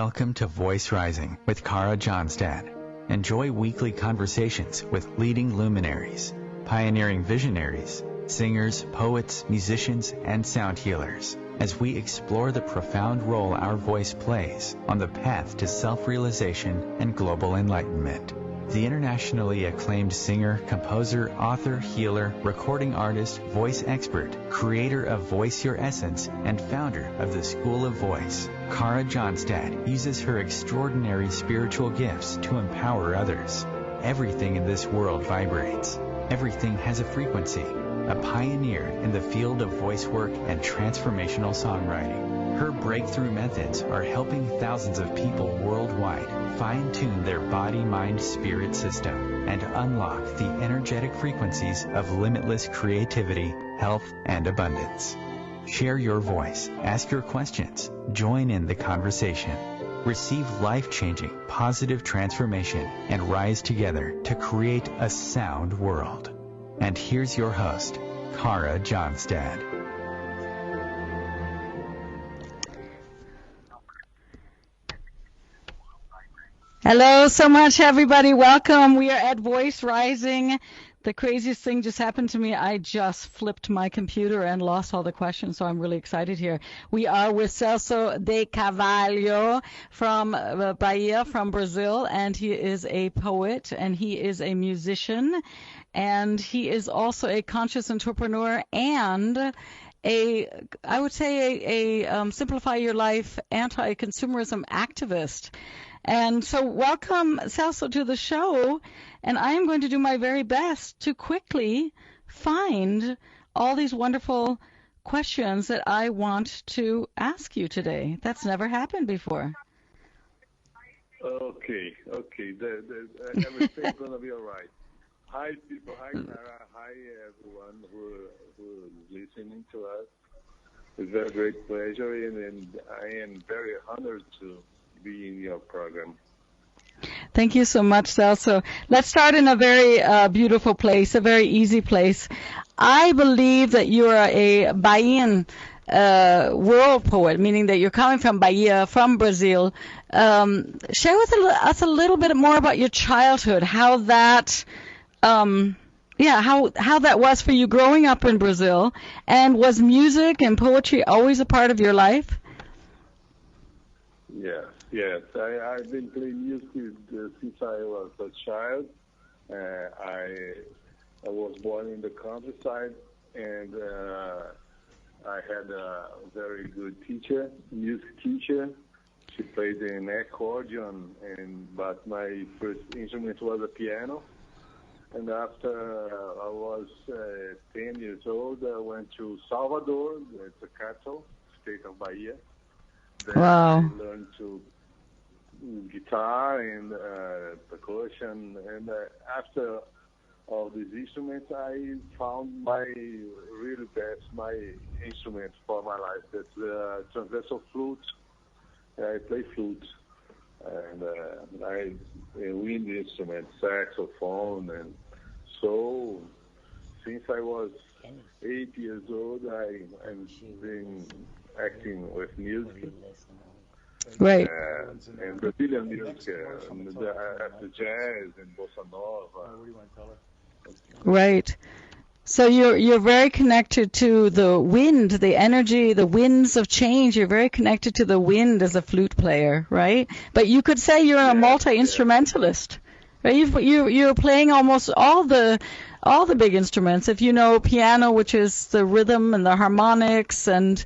Welcome to Voice Rising with Kara Johnstad. Enjoy weekly conversations with leading luminaries, pioneering visionaries, singers, poets, musicians, and sound healers as we explore the profound role our voice plays on the path to self-realization and global enlightenment. The internationally acclaimed singer, composer, author, healer, recording artist, voice expert, creator of Voice Your Essence, and founder of the School of Voice, Kara Johnstad uses her extraordinary spiritual gifts to empower others. Everything in this world vibrates. Everything has a frequency. A pioneer in the field of voice work and transformational songwriting. Her breakthrough methods are helping thousands of people worldwide fine-tune their body-mind-spirit system and unlock the energetic frequencies of limitless creativity, health, and abundance. Share your voice, ask your questions, join in the conversation. Receive life-changing, positive transformation and rise together to create a sound world. And here's your host, Kara Johnstad. Hello so much, everybody. Welcome. We are at Voice Rising. The craziest thing just happened to me. I just flipped my computer and lost all the questions, so I'm really excited here. We are with Celso de Carvalho from Bahia, from Brazil, and he is a poet, and he is a musician, and he is also a conscious entrepreneur and I would say a Simplify Your Life anti-consumerism activist. And so welcome, Celso, to the show, and I am going to do my very best to quickly find all these wonderful questions that I want to ask you today. That's never happened before. Okay. Everything's going to be all right. Hi, people. Hi, Clara. Hi, everyone who is listening to us. It's a great pleasure, and I am very honored to be in your program. Thank you so much, Celso. Let's start in a very beautiful place, a very easy place. I believe that you are a Bahian world poet, meaning that you're coming from Bahia, from Brazil. Share with us a little bit more about your childhood, how that how that was for you growing up in Brazil, and was music and poetry always a part of your life? Yes. I've been playing music since I was a child. I was born in the countryside, and I had a very good teacher, music teacher. She played an accordion, but my first instrument was a piano. And after I was 10 years old, I went to Salvador, the capital, state of Bahia. Then wow. I learned to guitar and percussion, and after all these instruments, I found my instrument for my life. That's the transversal flute. I play flute, and wind instrument, saxophone, and so since I was 8 years old, I've been acting with music. Right. And Brazilian music, after jazz and bossa nova. Right. So you're very connected to the wind, the energy, the winds of change. You're very connected to the wind as a flute player, right? But you could say you're a multi-instrumentalist, right? You're playing almost all the big instruments. If you know piano, which is the rhythm and the harmonics, and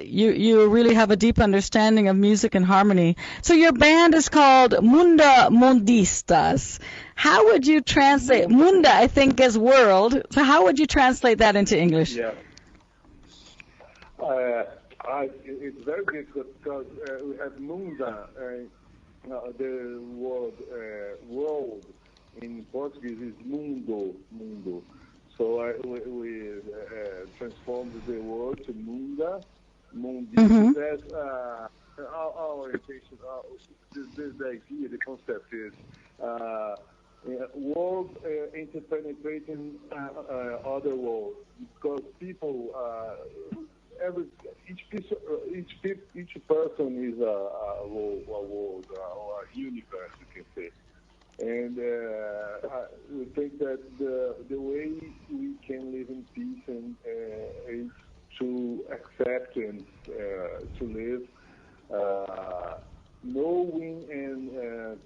you really have a deep understanding of music and harmony. So your band is called Munda Mundistas. How would you translate Munda? I think is world. So how would you translate that into English? Yeah, it's very difficult because we have Munda. The word world in Portuguese is mundo. So we transformed the word to Munda. That's our intention. The idea, the concept is world interpenetrating other worlds, because people each person is a world or a universe, you can say. And we think that the way we can live in peace and is to accept and to live knowing and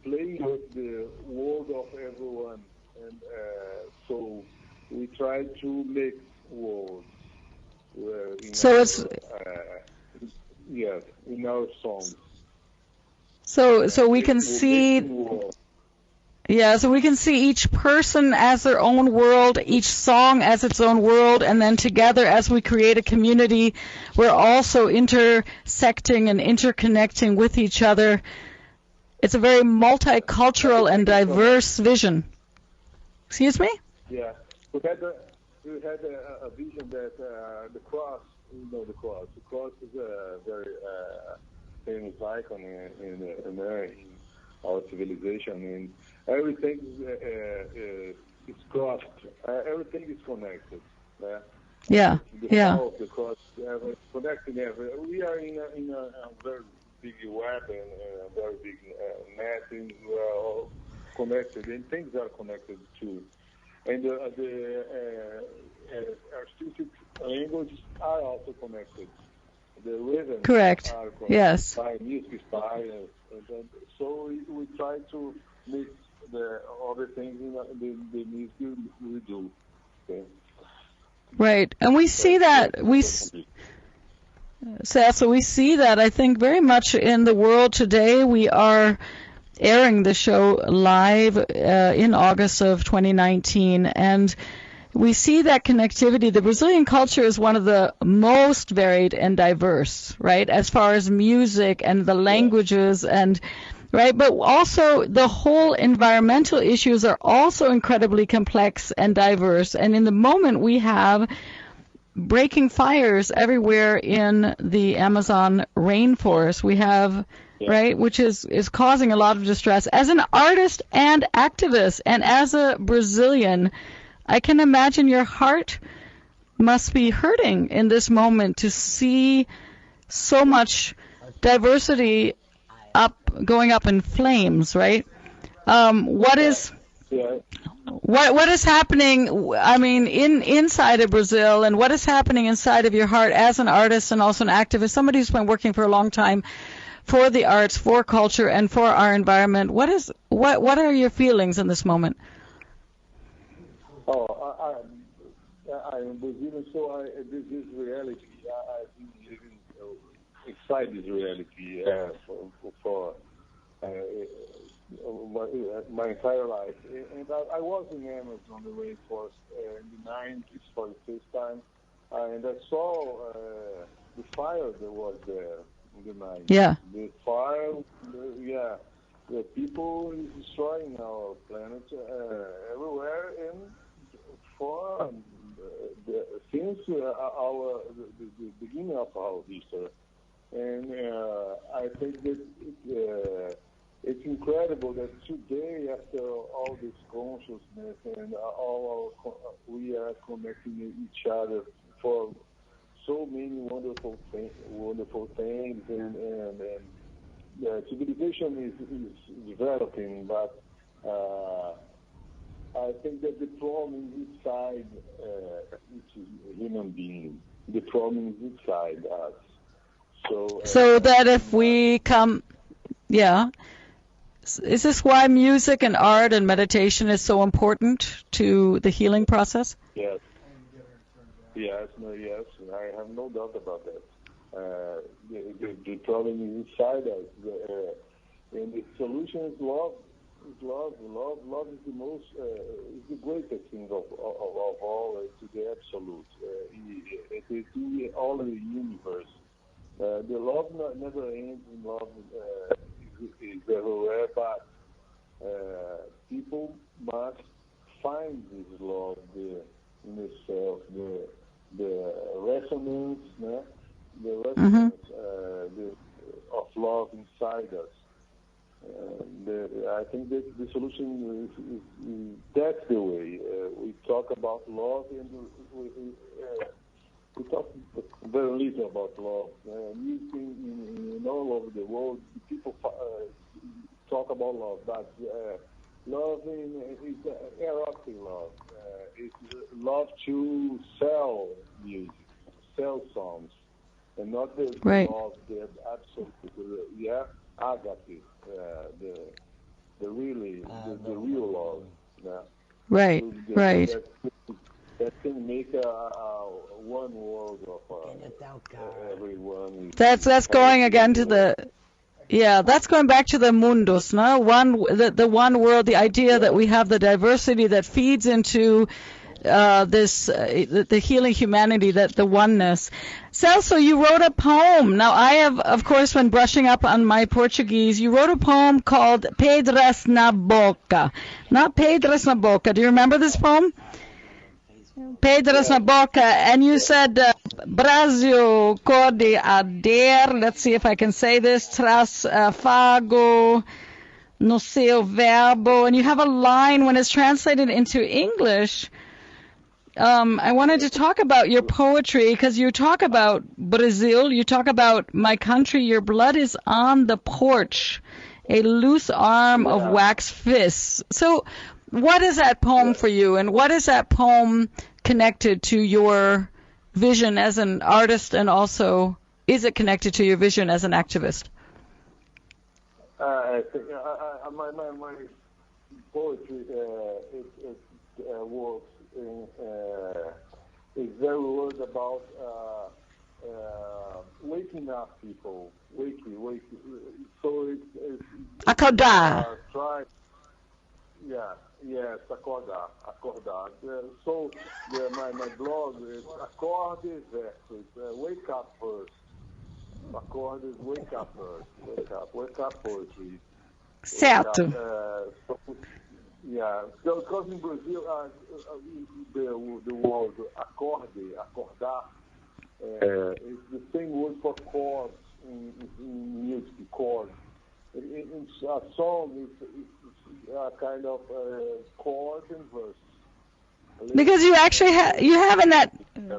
playing with the world of everyone. And so we try to mix worlds. In our songs. So we can see. Yeah, so we can see each person as their own world, each song as its own world, and then together as we create a community, we're also intersecting and interconnecting with each other. It's a very multicultural and diverse vision. Excuse me? Yeah, we had a vision that the cross, the cross. The cross is a very famous icon in our civilization, and everything is crossed. Everything is connected. Yeah. The power of the cross, connecting everything. We are in a very big web and a very big net, and we are all connected, and things are connected too. And the artistic languages are also connected. The rhythms correct. Are connected. Yes. By music style, and so we try to mix the other things in the music we do. Okay. Right, and we see that so we see that I think very much in the world today. We are airing the show live in August of 2019, and we see that connectivity. The Brazilian culture is one of the most varied and diverse, right, as far as music and the languages and right, but also the whole environmental issues are also incredibly complex and diverse. And in the moment we have breaking fires everywhere in the Amazon rainforest. We have right, which is causing a lot of distress. As an artist and activist, and as a Brazilian, I can imagine your heart must be hurting in this moment to see so much diversity going up in flames, right? What is happening? I mean, inside of Brazil, and what is happening inside of your heart as an artist and also an activist, somebody who's been working for a long time for the arts, for culture, and for our environment. What are your feelings in this moment? I am Brazilian, so this is reality. I've been living inside this reality for my entire life. And I was in Amazon, the rainforest, in the 90s for the first time, and I saw the fire that was there. In the night. Yeah. The fire, the people is destroying our planet everywhere, and since the beginning of our history. And I think that it's incredible that today, after all this consciousness and we are connecting each other for so many wonderful things, and civilization is developing, but I think that the problem is inside each human being. The problem is inside us. So that if we come, is this why music and art and meditation is so important to the healing process? Yes. Yes, I have no doubt about that. The problem is inside us, and the solution is love. Love is the most, is the greatest thing of all, to the absolute. It is in all of the universe. The love never ends. In love is everywhere, but people must find this love there in themselves. The resonance, of love inside us. I think that the solution is that's the way. We talk about love, and we talk very little about love. Music in all over the world, people talk about love, but love is erotic love. It's love to sell music, sell songs, and not the love, the absolute, agape, the real love. Yeah. Right, right. That can make one world of everyone. That's going again to the. Yeah, that's going back to the mundus, no? The one world, the idea that we have the diversity that feeds into the healing humanity, that the oneness. Celso, you wrote a poem. Now, I have, of course, when brushing up on my Portuguese, you wrote a poem called Pedras na Boca. Not Pedras na Boca. Do you remember this poem? Pedras na Boca. And you said, Brasil cor de arder. Let's see if I can say this. Traz fago no seu verbo. And you have a line when it's translated into English. I wanted to talk about your poetry because you talk about Brazil, you talk about my country, your blood is on the porch, a loose arm of wax fists. So what is that poem for you, and what is that poem connected to your vision as an artist, and also is it connected to your vision as an activist? I think my poetry works is very worried about waking up people, waking. So it's acordar. Yes, acordar. So my blog is acorde versus wake up first. Acorde is wake up first. Wake up poetry. Certo. Yeah, because in Brazil, the word acordar, is the same word for chords in music, chords. In a song, it's a kind of chord and verse. Because you actually have in that,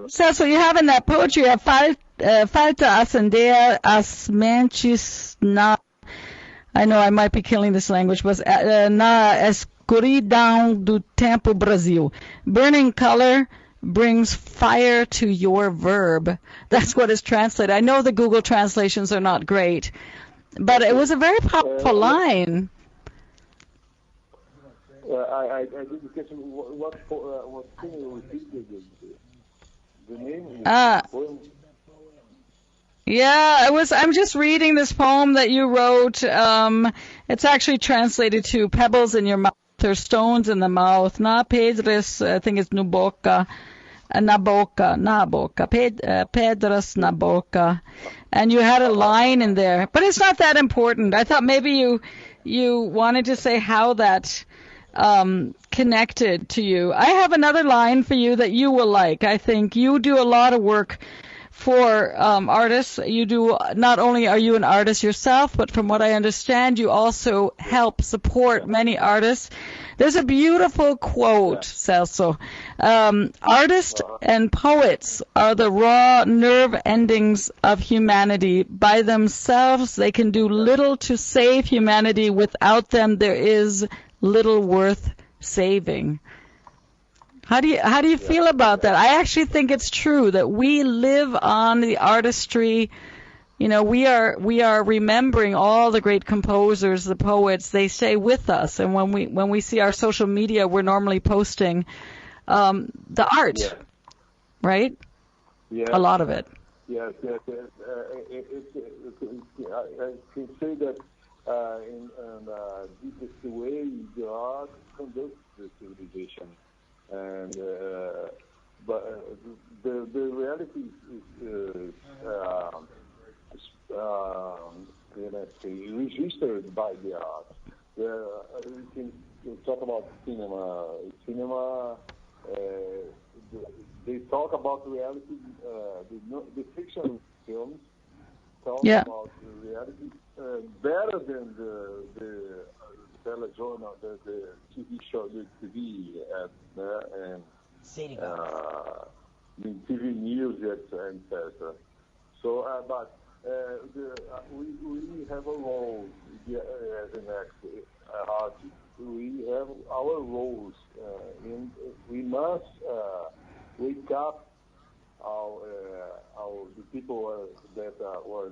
Celso, you have in that poetry, falta acender as mentes na. I know I might be killing this language, but na escuridão do tempo Brasil. Burning color brings fire to your verb. That's what is translated. I know the Google translations are not great, but it was a very powerful line. I didn't catch what can you repeat the name? Yeah, I'm just reading this poem that you wrote. It's actually translated to pebbles in your mouth or stones in the mouth. Na pedras, I think it's na boca, pedras na boca. And you had a line in there, but it's not that important. I thought maybe you wanted to say how that connected to you. I have another line for you that you will like. I think you do a lot of work for artists. You do, not only are you an artist yourself, but from what I understand, you also help support many artists. There's a beautiful quote, Celso. Artists and poets are the raw nerve endings of humanity. By themselves, they can do little to save humanity. Without them, there is little worth saving. How do you feel about that? I actually think it's true that we live on the artistry. You know, we are remembering all the great composers, the poets. They stay with us, and when we see our social media, we're normally posting the art, right? Yeah. A lot of it. Yes. I can say that in the deepest way, the art conducts the civilization. And but the reality is registered by the art. We can talk about cinema. They talk about reality. The fiction films talk about the reality better than the telejournal, the TV show, the TV and in TV news, etc. So, but we have a role as an artist. We have our roles, and we must wake up the people that are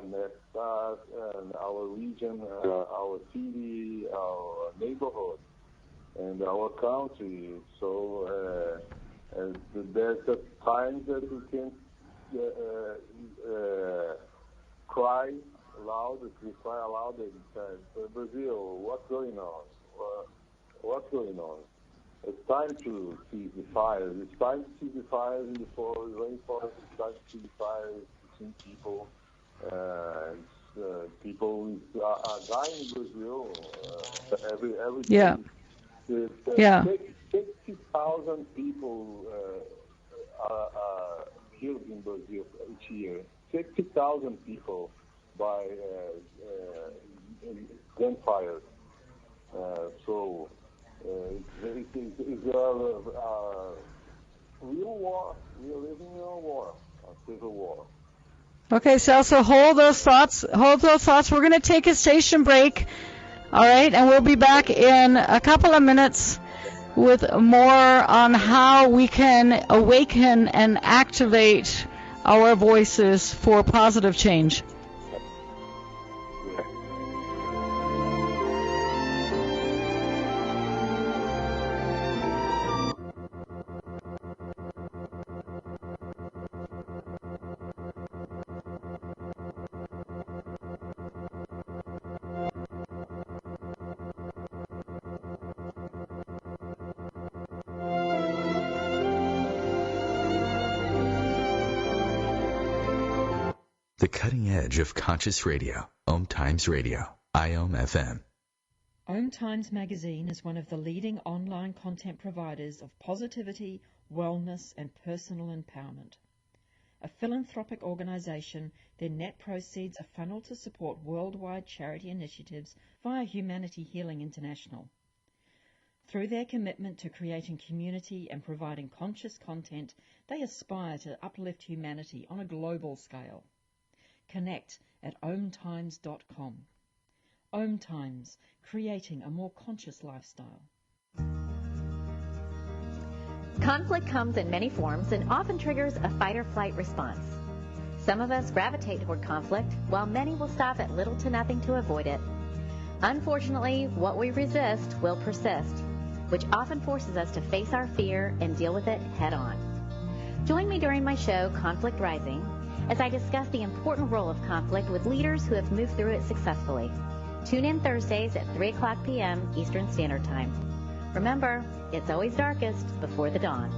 next us, and our region, our city, our neighborhood, and our country. So there's a time that we can cry aloud and say, Brazil, what's going on? What's going on? It's time to seize the fires. It's time to seize the fires in the rainforest. It's time to seize the fires between people. People are dying in Brazil every yeah. day. 60,000 people are killed in Brazil each year. 60,000 people by gunfire. So it's a real war. We are living in a war, a civil war. Okay, Celso, hold those thoughts. We're going to take a station break. All right, and we'll be back in a couple of minutes with more on how we can awaken and activate our voices for positive change. The cutting edge of conscious radio, OMTimes Radio, IOM FM. OMTimes magazine is one of the leading online content providers of positivity, wellness, and personal empowerment. A philanthropic organization, their net proceeds are funneled to support worldwide charity initiatives via Humanity Healing International. Through their commitment to creating community and providing conscious content, they aspire to uplift humanity on a global scale. Connect at omtimes.com. OMTimes, creating a more conscious lifestyle. Conflict comes in many forms and often triggers a fight-or-flight response. Some of us gravitate toward conflict, while many will stop at little to nothing to avoid it. Unfortunately, what we resist will persist, which often forces us to face our fear and deal with it head-on. Join me during my show, Conflict Rising, as I discuss the important role of conflict with leaders who have moved through it successfully. Tune in Thursdays at 3 o'clock p.m. Eastern Standard Time. Remember, it's always darkest before the dawn.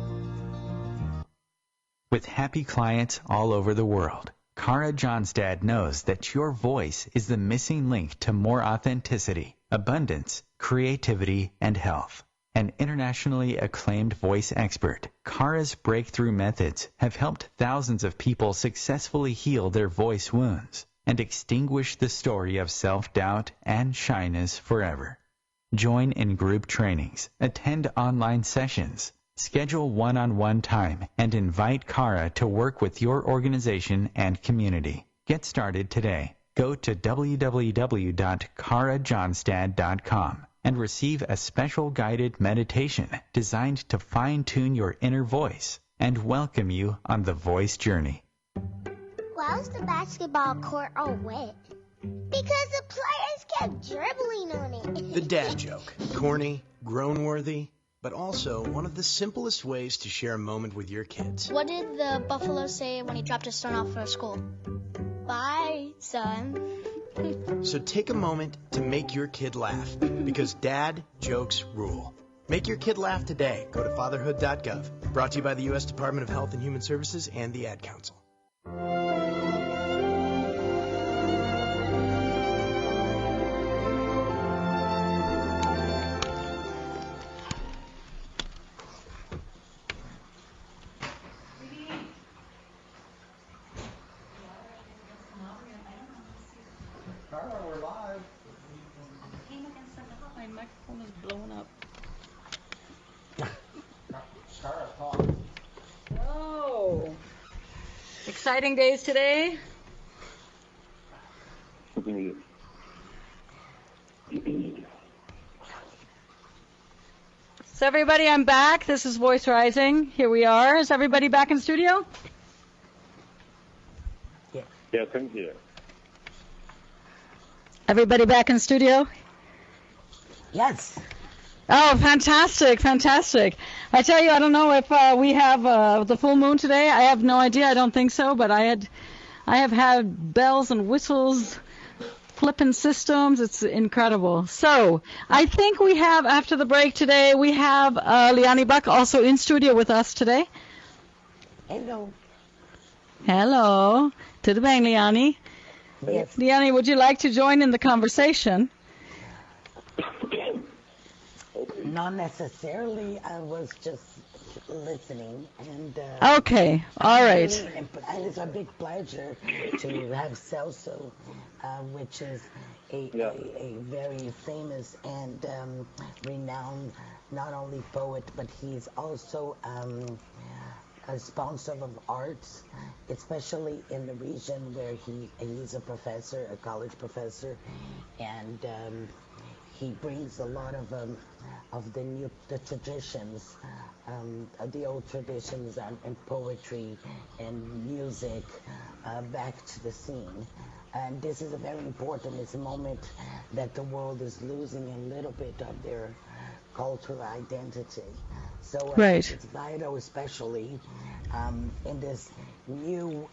With happy clients all over the world, Cara Johnstad knows that your voice is the missing link to more authenticity, abundance, creativity, and health. An internationally acclaimed voice expert, Cara's breakthrough methods have helped thousands of people successfully heal their voice wounds and extinguish the story of self-doubt and shyness forever. Join in group trainings, attend online sessions, schedule one-on-one time, and invite Cara to work with your organization and community. Get started today. Go to www.carajohnstad.com. and receive a special guided meditation designed to fine-tune your inner voice and welcome you on the voice journey. Why was the basketball court all wet? Because the players kept dribbling on it. The dad joke. Corny, groan-worthy, but also one of the simplest ways to share a moment with your kids. What did the buffalo say when he dropped his son off for school? Bye, son. So take a moment to make your kid laugh, because dad jokes rule. Make your kid laugh today. Go to fatherhood.gov. Brought to you by the U.S. Department of Health and Human Services and the Ad Council. So, exciting days today. So everybody, I'm back. This is Voice Rising. Here we are. Is everybody back in studio? Yeah, thank you. Everybody back in studio? Yes. Oh, fantastic, fantastic. I tell you, I don't know if we have the full moon today. I have no idea. I don't think so, but I have had bells and whistles, flipping systems. It's incredible. So I think we have, after the break today, we have Liani Buck also in studio with us today. Hello. Hello. Tudo bem, Liani? Yes. Liani, would you like to join in the conversation? Not necessarily. I was just listening. And Okay. All right. And it's a big pleasure to have Celso, which is a very famous and renowned, not only poet, but he's also a sponsor of arts, especially in the region where he's a professor, a college professor, and he brings a lot of the traditions, the old traditions and poetry and music back to the scene. And this is a very important. It's a moment that the world is losing a little bit of their cultural identity. So Right. it's vital, especially in this new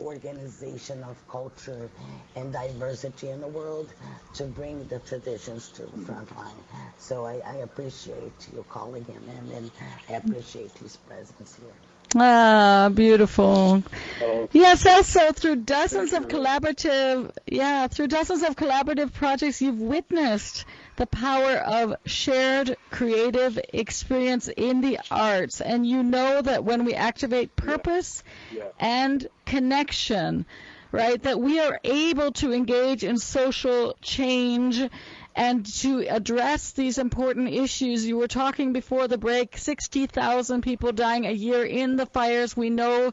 organization of culture and diversity in the world, to bring the traditions to the front line. So I appreciate you calling him in, and I appreciate his presence here. Ah, beautiful. Yes, also through dozens of collaborative projects, you've witnessed the power of shared creative experience in the arts, and you know that when we activate purpose and connection, right, that we are able to engage in social change and to address these important issues. You were talking before the break, 60,000 people dying a year in the fires. We know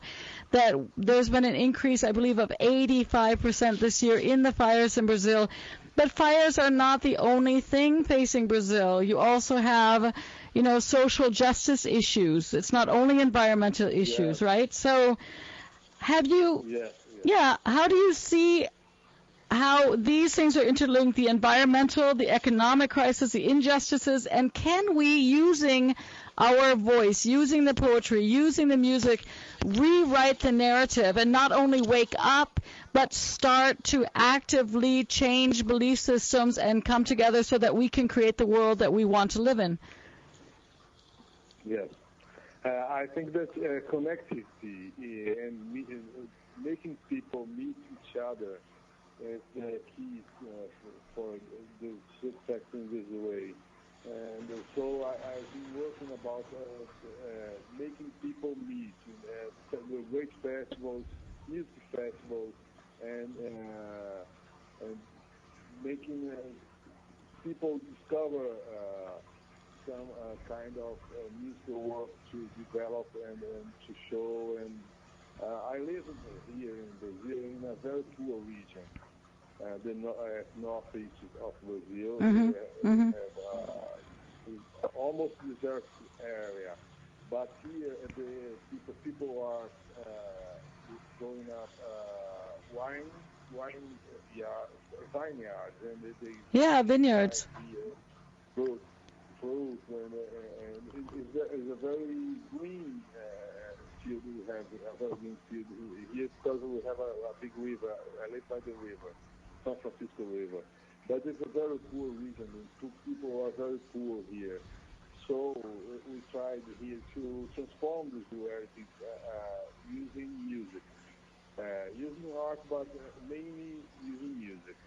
that there's been an increase, I believe, of 85% this year in the fires in Brazil. But fires are not the only thing facing Brazil. You also have, social justice issues. It's not only environmental issues, right? So have you, how do you see how these things are interlinked, the environmental, the economic crisis, the injustices, and can we, using our voice, using the poetry, using the music, rewrite the narrative and not only wake up, but start to actively change belief systems and come together so that we can create the world that we want to live in? Yes. I think that connectivity and making people meet each other is the key for the success in this way. And so I've been working about making people meet with great festivals, music festivals, and making people discover some kind of musical work to develop and to show. And I live here in Brazil in a very poor region. The northeast of Brazil. We have almost desert area, but here the people are going up vineyards, and vineyards. Fruit, and it's a very green field. We have a very green field here because we have a big river. I live by the river, San Francisco River. But it's a very poor region, and people are very poor here. So we tried here to transform this duality using music, using art, but mainly using music.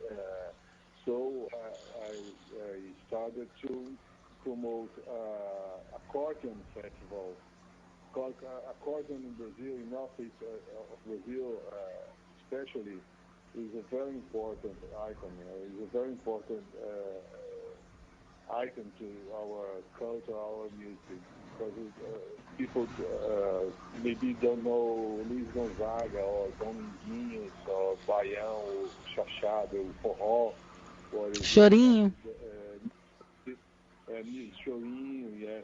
So I started to promote accordion festival. Because accordion in Brazil, in northeast of Brazil especially, is a very important icon. Is a very important item to our culture, our music, because people maybe don't know Luiz Gonzaga or Dominguinhos or Bahian or Chachado or Forró. Chorinho. Chorinho, yeah.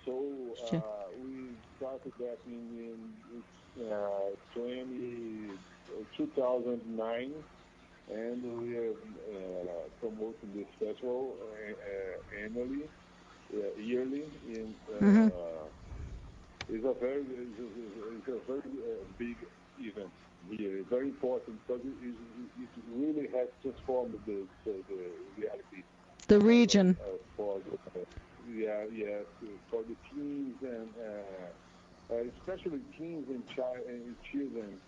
So we started that in 2009, and we are promoting this festival annually, yearly. It's a very big event here. It's very important because it really has transformed the reality. The region. For the teens and especially teens and children,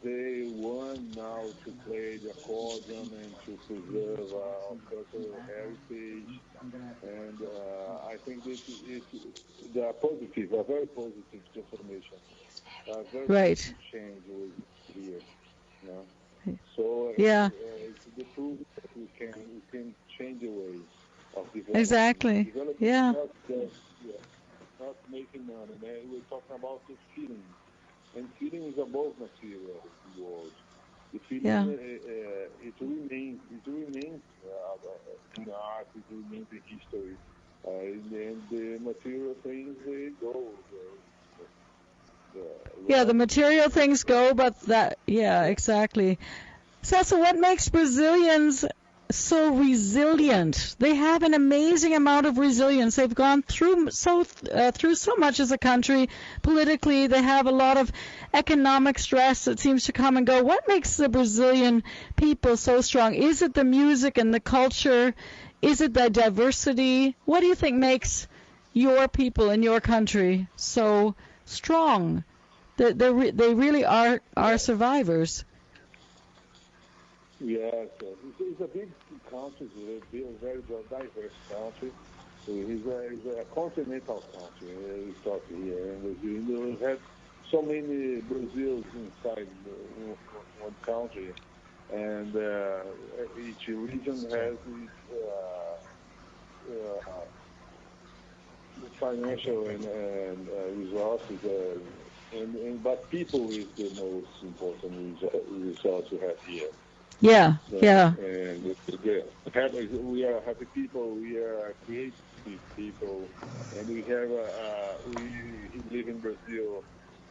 they want now to play the accordion and to preserve our cultural heritage. And I think they are positive, a very positive transformation, a very positive change here. You know? So it's the proof that we can change the way of development. Exactly. Development not making money. We're talking about the feeling, and feeling is above material in the world. The feeling it remains in art. It remains in history. And the material things they go. The material things go, but exactly. So what makes Brazilians so resilient? They have an amazing amount of resilience. They've gone through so much as a country. Politically, they have a lot of economic stress that seems to come and go. What makes the Brazilian people so strong? Is it the music and the culture? Is it the diversity? What do you think makes your people in your country so strong? They really are survivors. Yes, it's a big country, it's a very diverse country. It's a continental country. We talk here in Brazil. We have so many Brazils inside one country, and each region has its financial and resources. But people is the most important resource we have here. Yeah. And we are happy people. We are creative people, and we live in Brazil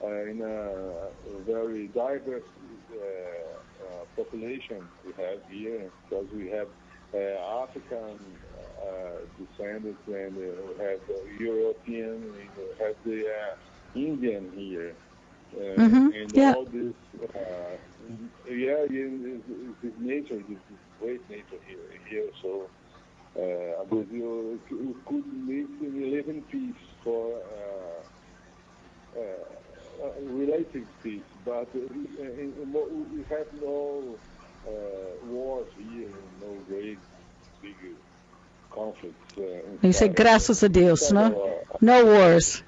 in a very diverse population we have here, because we have African descendants, and we have European, and we have the Indian here. All this, this nature, this great nature here. So Brazil could live in peace for relative peace, but we have no wars here, no great big conflicts. You say graças a Deus, no? No wars.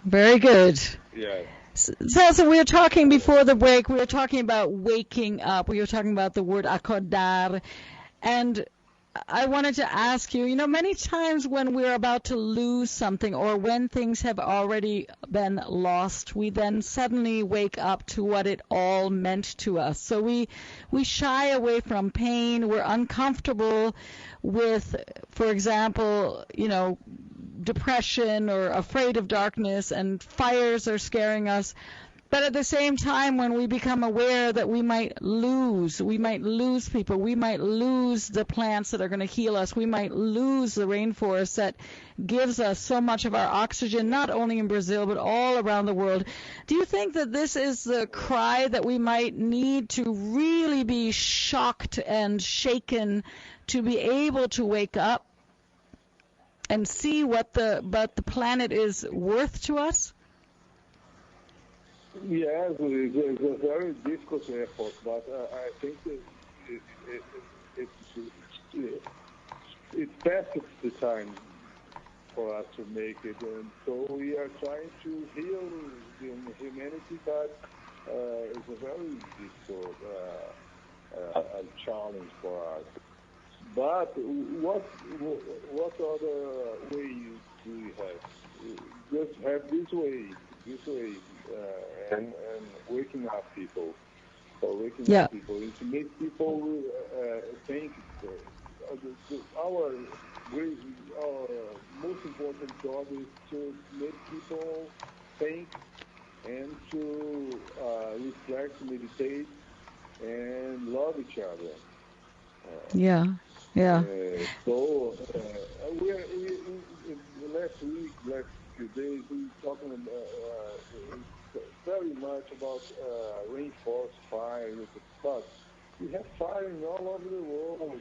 Very good. Yeah. So we were talking before the break, we were talking about waking up. We were talking about the word acordar. And I wanted to ask you, many times when we're about to lose something or when things have already been lost, we then suddenly wake up to what it all meant to us. So we shy away from pain. We're uncomfortable with, for example, depression or afraid of darkness, and fires are scaring us. But at the same time, when we become aware that we might lose people, we might lose the plants that are going to heal us, we might lose the rainforest that gives us so much of our oxygen, not only in Brazil, but all around the world. Do you think that this is the cry that we might need to really be shocked and shaken to be able to wake up and see what the planet is worth to us? Yes, it's a very difficult effort, but I think it's past the time for us to make it, and so we are trying to heal the humanity, but it's a very difficult challenge for us. But what other way do we have? Just have this way, and waking up people. So waking up people is to make people think. Our most important job is to make people think and to reflect, meditate, and love each other. So last few days, we talking very much about rainforest fires, but we have fire all over the world.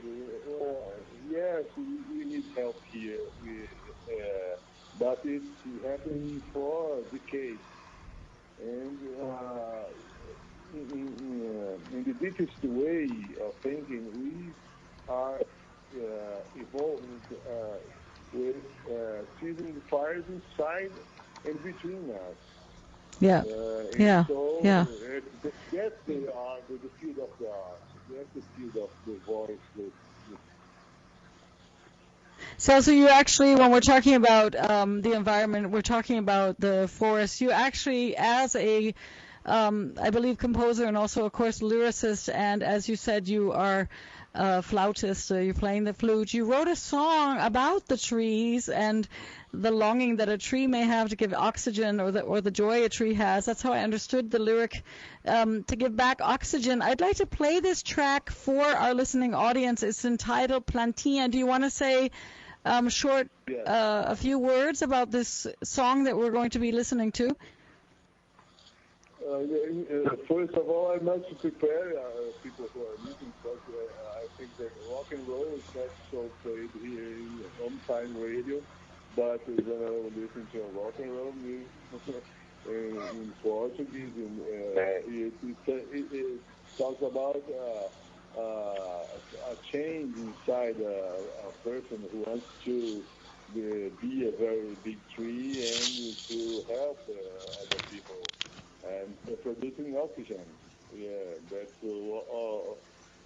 Yes, we need help here, but it's happening for decades. And in the deepest way of thinking, we are evolving with seizing the fires inside and between us. So that's the art, the field of the art. That's the field of the voice. So you actually, when we're talking about the environment, we're talking about the forest. You actually, as a, I believe, composer and also, of course, lyricist, and as you said, you are a flautist, you're playing the flute. You wrote a song about the trees and the longing that a tree may have to give oxygen, or the joy a tree has. That's how I understood the lyric, to give back oxygen. I'd like to play this track for our listening audience. It's entitled Plantinha. Do you want to say a few words about this song that we're going to be listening to? First of all, I must prepare people who are listening, because I think that rock and roll is not so played here in OMTimes radio, but we're going to listen to rock and roll music in Portuguese. And it talks about a change inside a person who wants to be a very big tree and to help other people. And producing oxygen, that's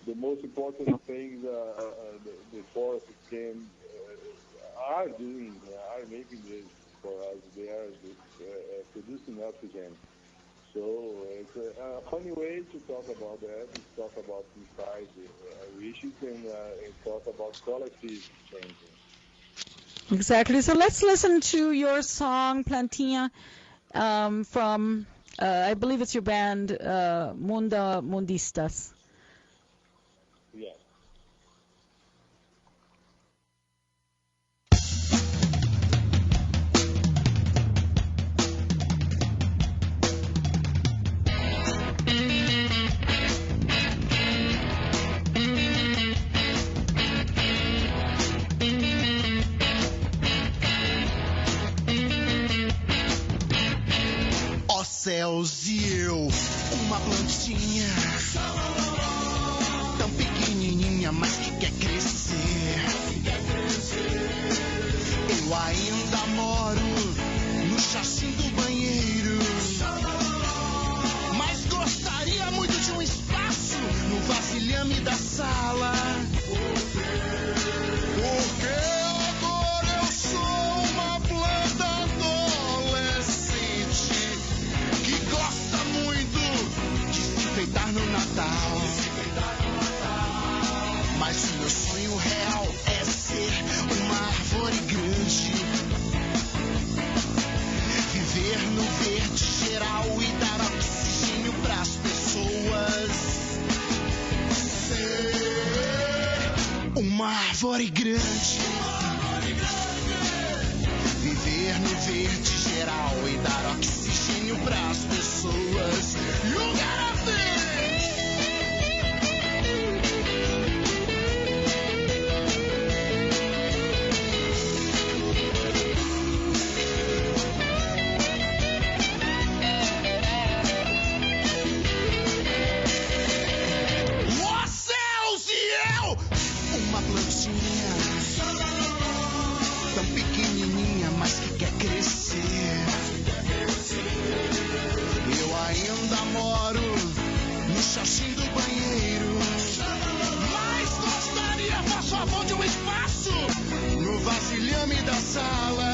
the most important thing the forests are doing, are making this for us. They are producing oxygen. So it's a funny way to talk about that. It's talk about inside wishes and talk about collective changing. Exactly. So let's listen to your song Plantinha from. I believe it's your band, Mundistas. Yeah. Céus e eu, uma plantinha tão pequenininha, mas que quer crescer. Eu ainda moro no chassim do banheiro, mas gostaria muito de um espaço no vasilhame da sala. Porque agora eu sou uma planta adolescente que gosta muito de se enfeitar no Natal. Mas o meu sonho real é ser uma árvore grande, viver no verde geral e dar oxigênio pras pessoas. Ser uma árvore grande, viver no verde geral e dar oxigênio pras pessoas. You gotta think. Ó céus e eu, uma plantinha tão pequenininha, mas que quer crescer. Eu ainda moro no chassim do banheiro, mas gostaria, faz favor, invade o espaço no vasilhame da sala.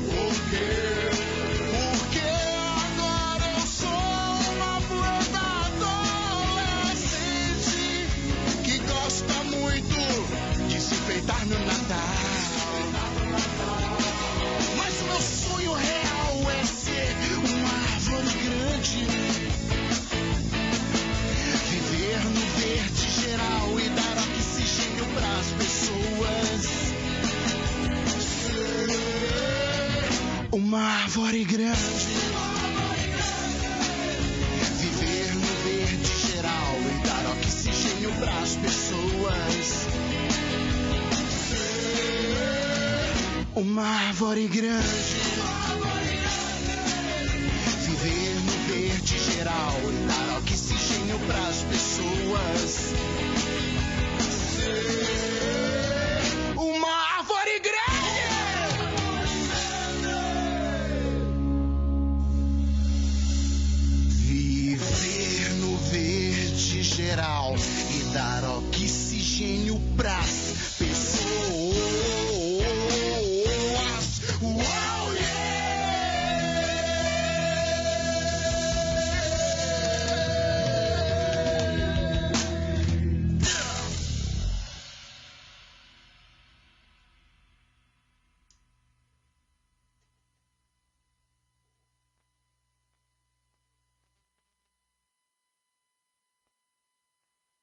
Por quê? Porque agora eu sou uma planta adolescente que gosta muito de se enfeitar no Natal. Mas o meu sonho real é ser uma árvore grande, viver no verde geral e dar oxigênio pras pessoas. Ser uma árvore grande, viver no verde geral e dar oxigênio pras pessoas. Ser uma árvore grande, viver no verde geral e dar oxigênio pras pessoas. Ser uma árvore grande. Viver no verde geral e dar oxigênio pras pessoas. Uau,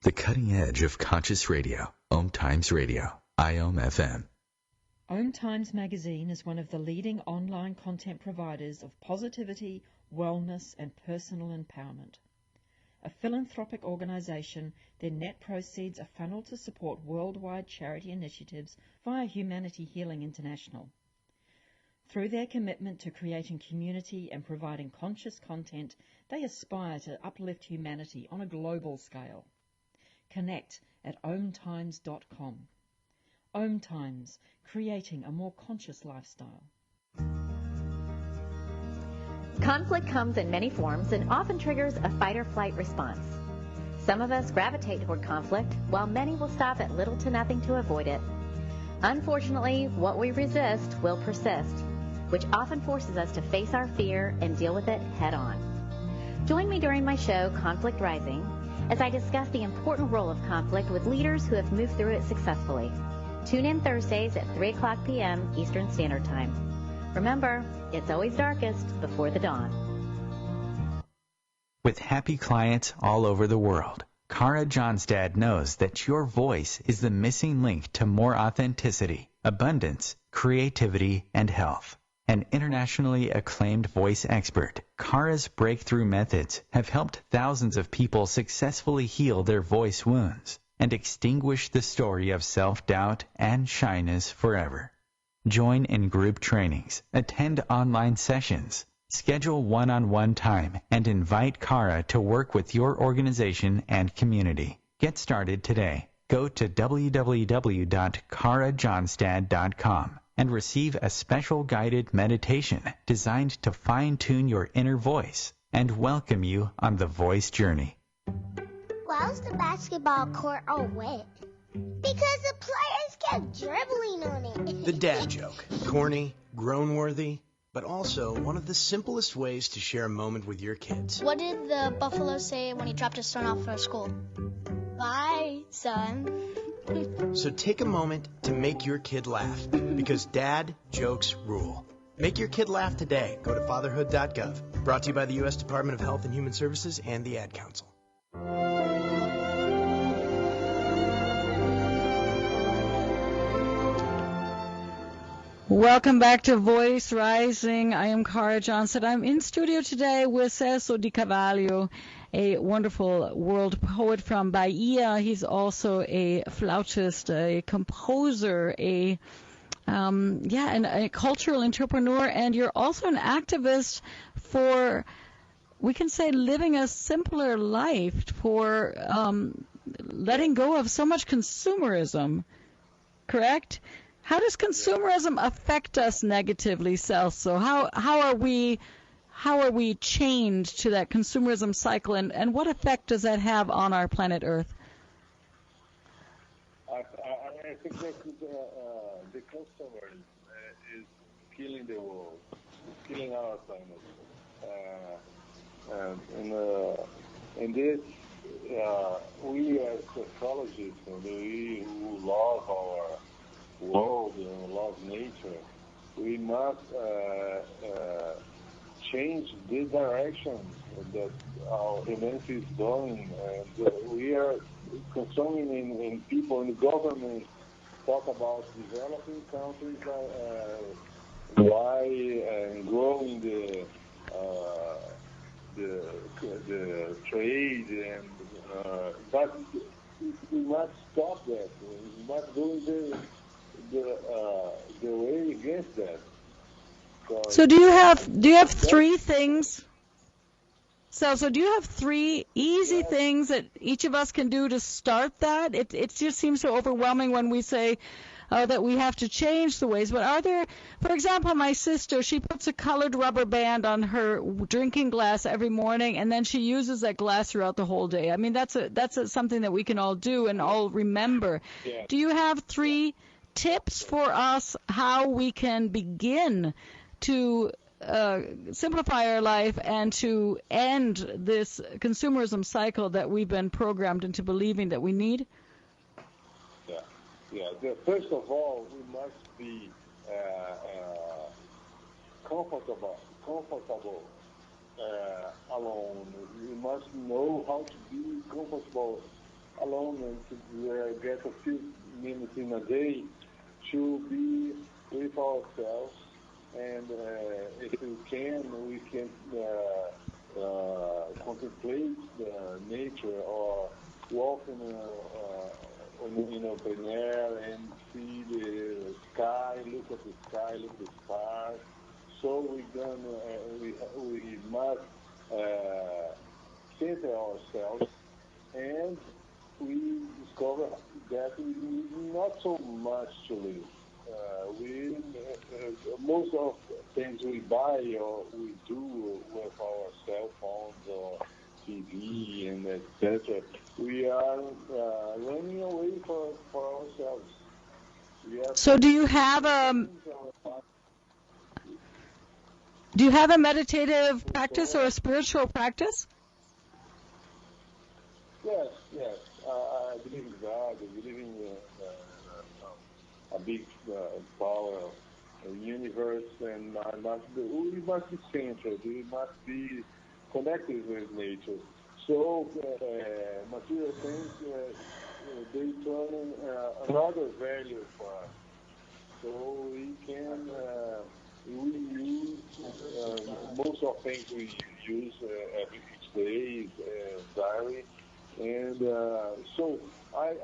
The cutting edge of conscious radio. OMTimes Radio. IOM FM. OMTimes magazine is one of the leading online content providers of positivity, wellness, and personal empowerment. A philanthropic organization, their net proceeds are funneled to support worldwide charity initiatives via Humanity Healing International. Through their commitment to creating community and providing conscious content, they aspire to uplift humanity on a global scale. Connect at omtimes.com. OMTimes, creating a more conscious lifestyle. Conflict comes in many forms and often triggers a fight-or-flight response. Some of us gravitate toward conflict, while many will stop at little to nothing to avoid it. Unfortunately, what we resist will persist, which often forces us to face our fear and deal with it head-on. Join me during my show, Conflict Rising, as I discuss the important role of conflict with leaders who have moved through it successfully. Tune in Thursdays at 3 o'clock p.m. Eastern Standard Time. Remember, it's always darkest before the dawn. With happy clients all over the world, Cara Johnstad knows that your voice is the missing link to more authenticity, abundance, creativity, and health. An internationally acclaimed voice expert, Cara's breakthrough methods have helped thousands of people successfully heal their voice wounds and extinguish the story of self-doubt and shyness forever. Join in group trainings, attend online sessions, schedule one-on-one time, and invite Cara to work with your organization and community. Get started today. Go to www.carajohnstad.com and receive a special guided meditation designed to fine-tune your inner voice and welcome you on the voice journey. Why was the basketball court all wet? Because the players kept dribbling on it. The dad joke. Corny, groan-worthy, but also one of the simplest ways to share a moment with your kids. What did the buffalo say when he dropped his son off for school? Bye, son. So take a moment to make your kid laugh, because dad jokes rule. Make your kid laugh today. Go to fatherhood.gov. Brought to you by the U.S. Department of Health and Human Services and the Ad Council. Welcome back to Voice Rising. I am Cara Johnstad. I'm in studio today with Celso de Carvalho, a wonderful world poet from Bahia. He's also a flautist, a composer, and a cultural entrepreneur. And you're also an activist for, we can say, living a simpler life, for letting go of so much consumerism. Correct? How does consumerism affect us negatively, Celso? How are we chained to that consumerism cycle, and what effect does that have on our planet Earth? I I think that the customer is killing the world, killing our planet. And this, we as ecologists, and we who love our world and love nature, we must change the direction that our humanity is going. And we are consuming in people, in the government, talk about developing countries why and growing the trade, and but we must stop that. We must go the way against that. So do you have three things? So do you have three easy things that each of us can do to start that? It just seems so overwhelming when we say that we have to change the ways. But are there, for example, my sister, she puts a colored rubber band on her drinking glass every morning, and then she uses that glass throughout the whole day. I mean, that's something that we can all do and all remember. Yeah. Do you have three tips for us how we can begin to simplify our life and to end this consumerism cycle that we've been programmed into believing that we need? Yeah. First of all, we must be comfortable alone. We must know how to be comfortable alone and to get a few minutes in a day to be with ourselves. And if we can contemplate the nature or walk in open air and see the sky, look at the sky, look at the stars. So we must center ourselves, and we discover that we need not so much to live. Most of the things we buy or we do with our cell phones or TV and etc., we are running away for ourselves. So do you have a meditative practice or a spiritual practice? Yes. I believe in God. I believe in a big power, a universe, and we must be centered. We must be connected with nature. So material things, they turn another value for us. So we can use most of things we use each day, diary, and so I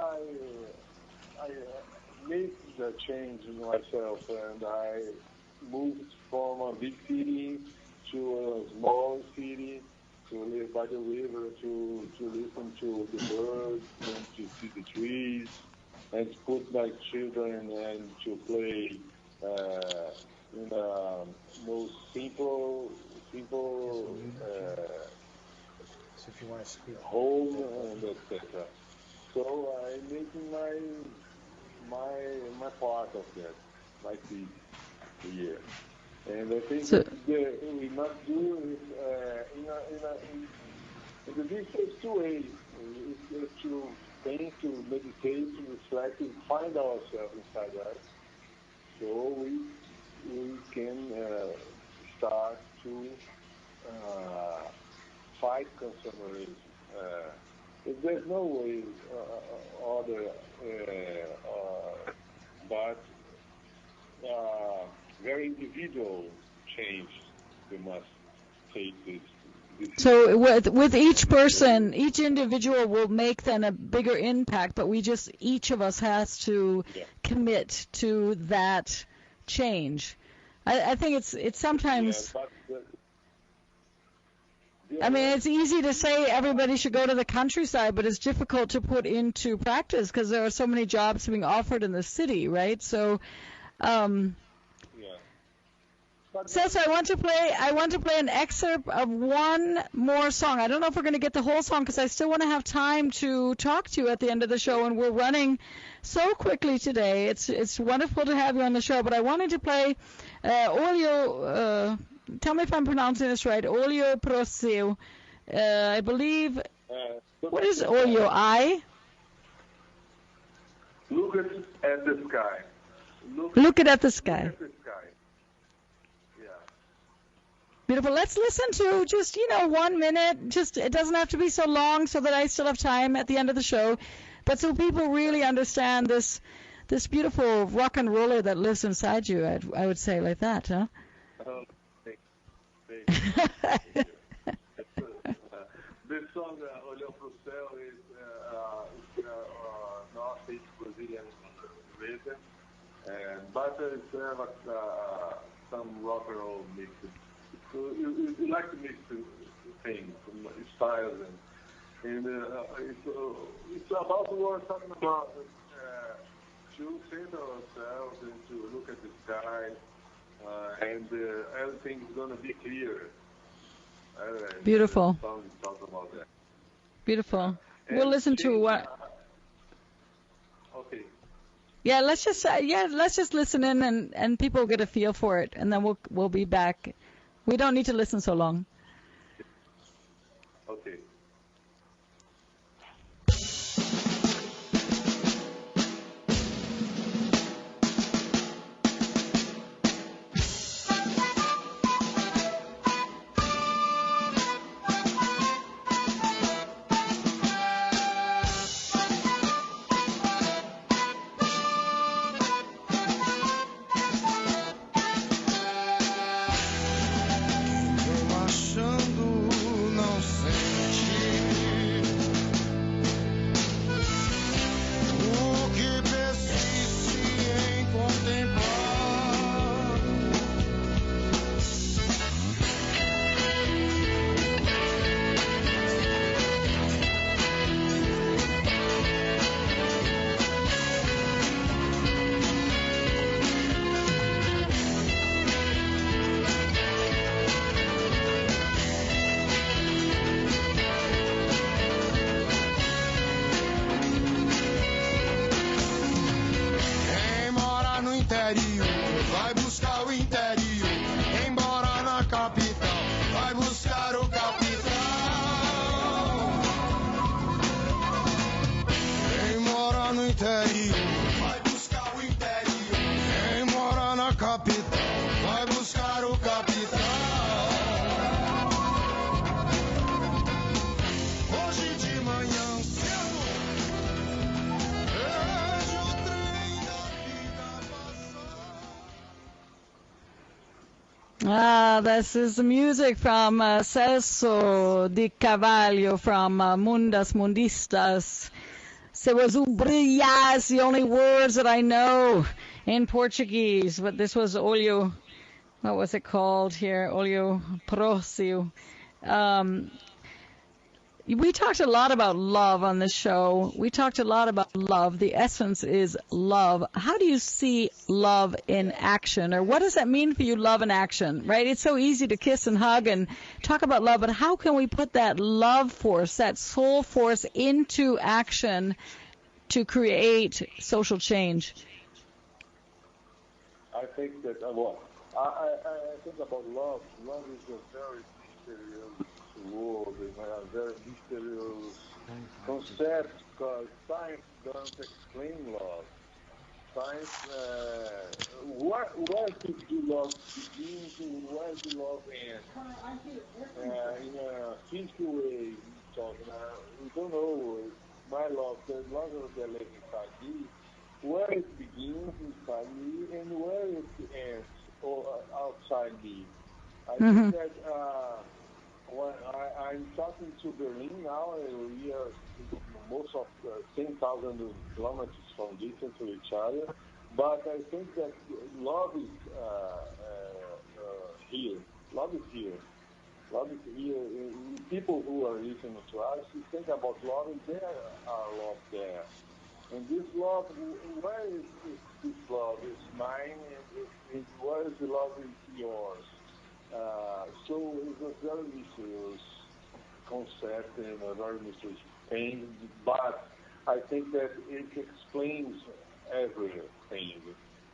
made the change in myself, and I moved from a big city to a small city, to live by the river, to listen to the birds and to see the trees, and to put my children and to play in the most simple So if you want to speak, home and etc. So I'm making my part of that, my piece here. And I think we must do it in the deepest two ways. It's to think, to meditate, to reflect, to find ourselves inside us, so we can start to fight consumerism. If there's no way other, but very individual change, we must take this. So with each person, each individual will make then a bigger impact, but each of us has to commit to that change. I think it's sometimes. I mean, it's easy to say everybody should go to the countryside, but it's difficult to put into practice because there are so many jobs being offered in the city, right? So, Celso, I want to play an excerpt of one more song. I don't know if we're going to get the whole song because I still want to have time to talk to you at the end of the show, and we're running so quickly today. It's wonderful to have you on the show, but I wanted to play Olio. Tell me if I'm pronouncing this right. Olio Proseu. I believe. What is Olio? Look at the sky. Look at the sky. Look at the sky. Beautiful. Let's listen to just, 1 minute. Just, it doesn't have to be so long so that I still have time at the end of the show. But so people really understand this beautiful rock and roller that lives inside you, I would say like that, huh? This song, Olhão pro Céu, is Northeast Brazilian rhythm, but it's some rock and roll mixed. So you like to mix things, styles, and it's about what we're talking about, to center ourselves and to look at the sky, and everything's going to be clear. Beautiful. Talk about that. Beautiful. We'll listen to what. Okay. Yeah, let's just listen in and people get a feel for it, and then we'll be back. We don't need to listen so long. Okay. Vai buscar o interior, embora na capital, vai buscar o capital. Quem mora no interior, vai buscar o interior, quem mora na capital, vai buscar o capital. Hoje de manhã cedo, vejo o trem da vida passar. This is the music from Celso de Carvalho from Mundas Mundistas. Se was brilhar is the only words that I know in Portuguese, but this was Olho, what was it called here? Olho Próximo. We talked a lot about love on this show. We talked a lot about love. The essence is love. How do you see love in action? Or what does that mean for you, love in action, right? It's so easy to kiss and hug and talk about love, but how can we put that love force, that soul force into action to create social change? I think that, I think about love. Love is a very mysterious world, a very mysterious concept, because science doesn't explain love. Science, where do love begin and where do love end? In a physical way, we don't know. My love, the love that lives inside me, where it begins inside me and where it ends or outside me. I think that when I'm talking to Berlin now, we are most of 10,000 kilometers from distance to each other, but I think that love is here. Love is here. Love is here. People who are listening to us, you think about love, and there are love there. And this love, where is this love? It's mine, and and what is the love is yours? So it's a very mysterious concept and a very mysterious thing, but I think that it explains everything,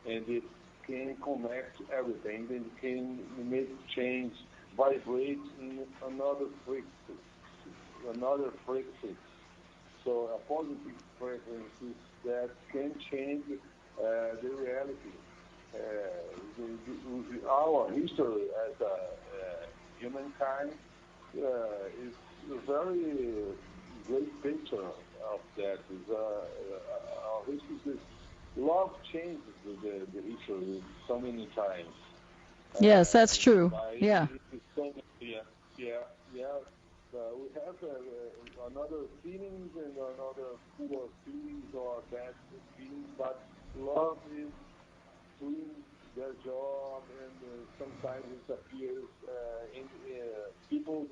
and it can connect everything, and it can make change, vibrate in another frequency. So a positive frequency that can change the reality. Our history as a humankind is a very great picture of that. Our history is love changes the history so many times. Yes, that's true. Yeah. We have another feelings and another poor feelings or bad feelings, but love is doing their job, and sometimes it appears people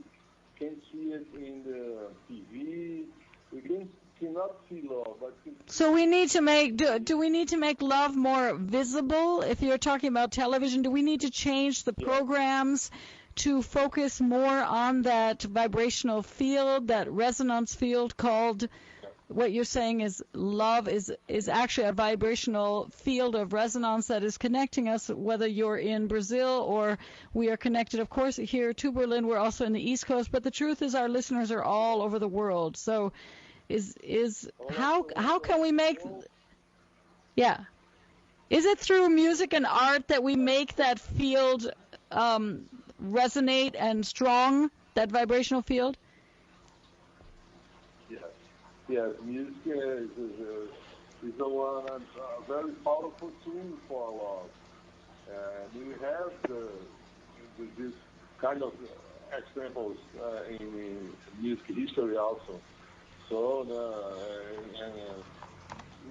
can see it in the TV. We cannot see love, but so we need to make. Do we need to make love more visible? If you're talking about television, do we need to change the programs to focus more on that vibrational field, that resonance field called? What you're saying is love is actually a vibrational field of resonance that is connecting us, whether you're in Brazil or we are connected, of course, here to Berlin. We're also in the East Coast, but the truth is our listeners are all over the world. So how can we make, is it through music and art that we make that field resonate and strong, that vibrational field? Yes, music is a very powerful tool for love. And we have this kind of examples in music history also. So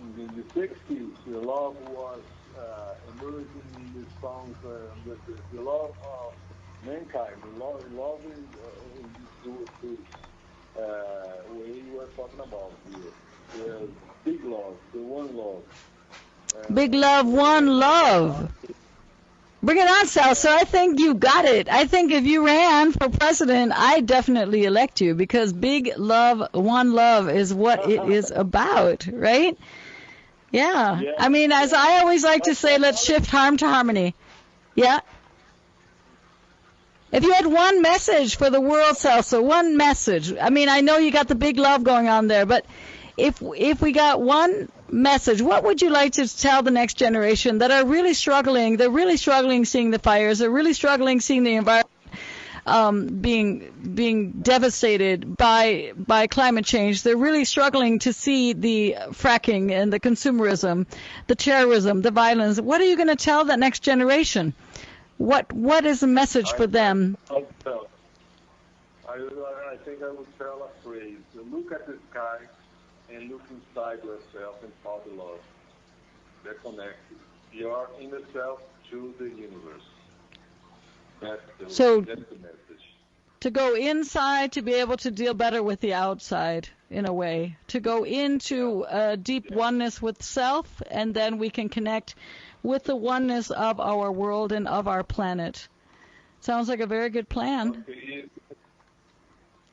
in the 60s, the love was emerging in the songs, the love of mankind, love in this way we are talking about here. The big love, the one love. Big love, one love. Bring it on, Celso. I think you got it. I think if you ran for president, I'd definitely elect you because big love, one love is what it is about, right? Yeah. I mean, as I always like to say, let's shift harm to harmony. Yeah. If you had one message for the world, Celso, one message. I mean, I know you got the big love going on there, but if we got one message, what would you like to tell the next generation that are really struggling? They're really struggling seeing the fires. They're really struggling seeing the environment being devastated by climate change. They're really struggling to see the fracking and the consumerism, the terrorism, the violence. What are you going to tell that next generation? What is the message for them? I think I would tell a phrase. Look at the sky and look inside yourself and find the love. They're connected. You are in yourself to the universe. That's the message. To go inside to be able to deal better with the outside, in a way. To go into a deep oneness with self, and then we can connect with the oneness of our world and of our planet. Sounds like a very good plan. Okay.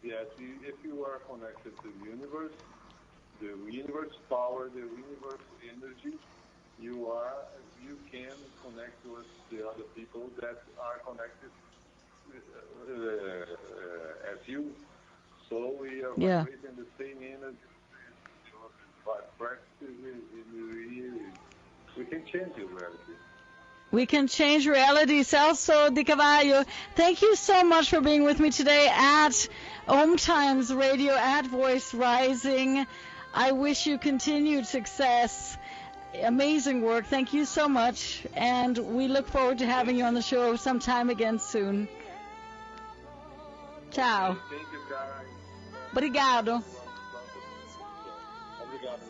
Yes, if you are connected to the universe power, the universe energy, you can connect with the other people that are connected as you. So we are vibrating the same energy, but practically we can change the reality. We can change reality. Celso de Carvalho, thank you so much for being with me today at OMTimes Radio, at Voice Rising. I wish you continued success. Amazing work. Thank you so much. And we look forward to having you on the show sometime again soon. Ciao. Thank you, guys. Obrigado. Obrigado.